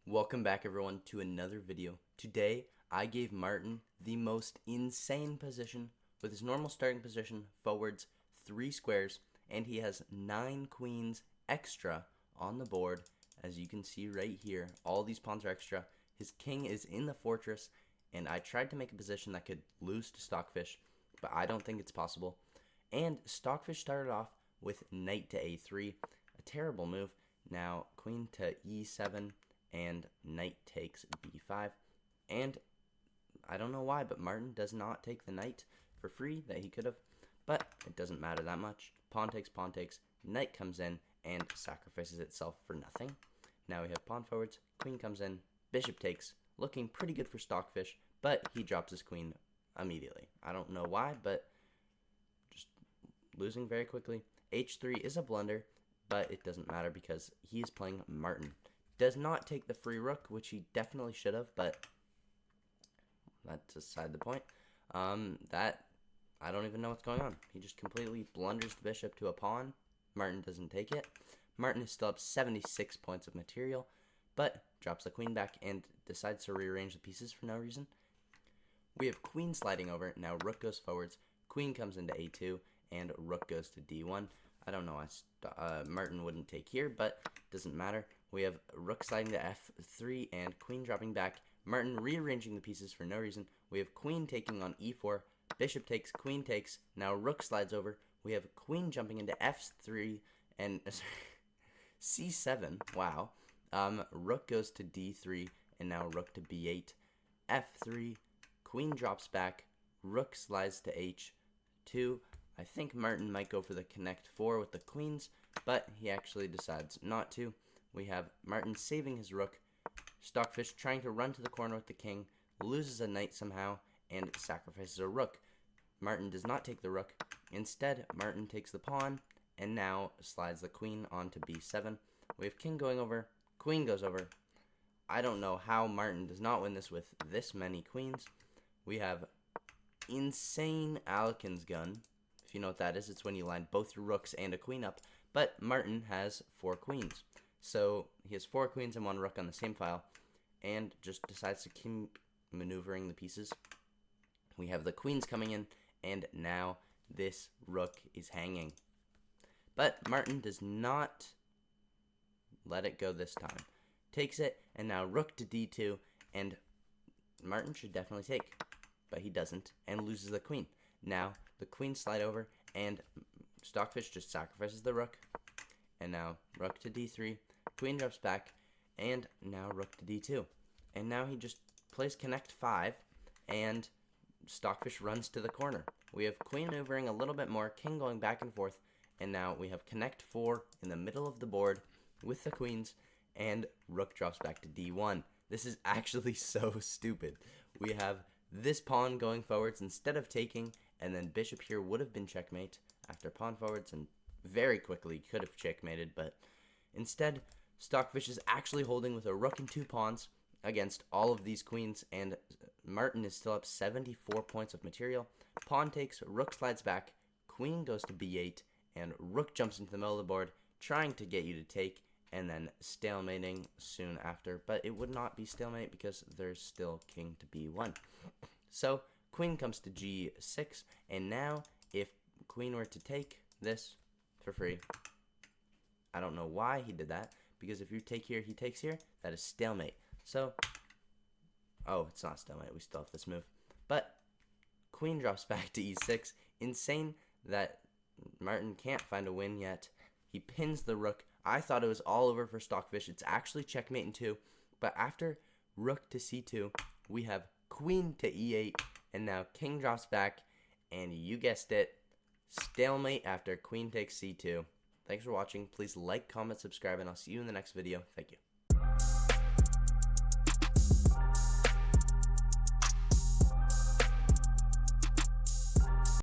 Welcome back everyone to another video. Today I gave Martin the most insane position with his normal starting position, forwards 3 squares, and he has 9 queens extra on the board. As you can see right here, all these pawns are extra. His king is in the fortress, and I tried to make a position that could lose to Stockfish, but I don't think it's possible. And Stockfish started off with knight to a3, a terrible move. Now queen to e7, and knight takes b5, and I don't know why, but Martin does not take the knight for free that he could have, but it doesn't matter that much. Pawn takes, knight comes in and sacrifices itself for nothing. Now we have pawn forwards, queen comes in, bishop takes, looking pretty good for Stockfish, but he drops his queen immediately. I don't know why, but just losing very quickly. h3 is a blunder, but it doesn't matter because he is playing Martin. Does not take the free rook, which he definitely should have, but that's aside the point. That I don't even know what's going on. He just completely blunders the bishop to a pawn. Martin doesn't take it. Martin is still up 76 points of material, but drops the queen back and decides to rearrange the pieces for no reason. We have queen sliding over. Now rook goes forwards, queen comes into a2, and rook goes to d1. I don't know why Martin wouldn't take here, but doesn't matter. We have rook sliding to f3 and queen dropping back. Martin rearranging the pieces for no reason. We have queen taking on e4. Bishop takes, queen takes. Now rook slides over. We have queen jumping into f3 and c7. Wow. Rook goes to d3 and now rook to b8. f3. Queen drops back. Rook slides to h2. I think Martin might go for the connect 4 with the queens, but he actually decides not to. We have Martin saving his rook, Stockfish trying to run to the corner with the king, loses a knight somehow, and sacrifices a rook. Martin does not take the rook. Instead, Martin takes the pawn, and now slides the queen onto b7. We have king going over, queen goes over. I don't know how Martin does not win this with this many queens. We have insane Alekin's gun. If you know what that is, it's when you line both your rooks and a queen up, but Martin has 4 queens. So he has 4 queens and 1 rook on the same file, and just decides to keep maneuvering the pieces. We have the queens coming in, and now this rook is hanging. But Martin does not let it go this time. Takes it, and now rook to d2, and Martin should definitely take, but he doesn't, and loses the queen. Now the queen slide over, and Stockfish just sacrifices the rook, and now rook to d3, queen drops back, and now rook to d2. And now he just plays connect 5, and Stockfish runs to the corner. We have queen maneuvering a little bit more, king going back and forth, and now we have connect 4 in the middle of the board with the queens, and rook drops back to d1. This is actually so stupid. We have this pawn going forwards instead of taking, and then bishop here would have been checkmate after pawn forwards, and very quickly could have checkmated, but instead Stockfish is actually holding with a rook and 2 pawns against all of these queens, and Martin is still up 74 points of material. Pawn takes, rook slides back, queen goes to b8, and rook jumps into the middle of the board, trying to get you to take, and then stalemating soon after, but it would not be stalemate because there's still king to b1. So queen comes to g6, and now if queen were to take this for free, I don't know why he did that, because if you take here, he takes here, that is stalemate. So, oh, it's not stalemate, we still have this move. But queen drops back to e6. Insane that Martin can't find a win yet. He pins the rook. I thought it was all over for Stockfish. It's actually checkmate in 2. But after rook to c2, we have queen to e8, and now king drops back, and you guessed it, stalemate after queen takes c2. Thanks for watching. Please like, comment, subscribe, and I'll see you in the next video. Thank you.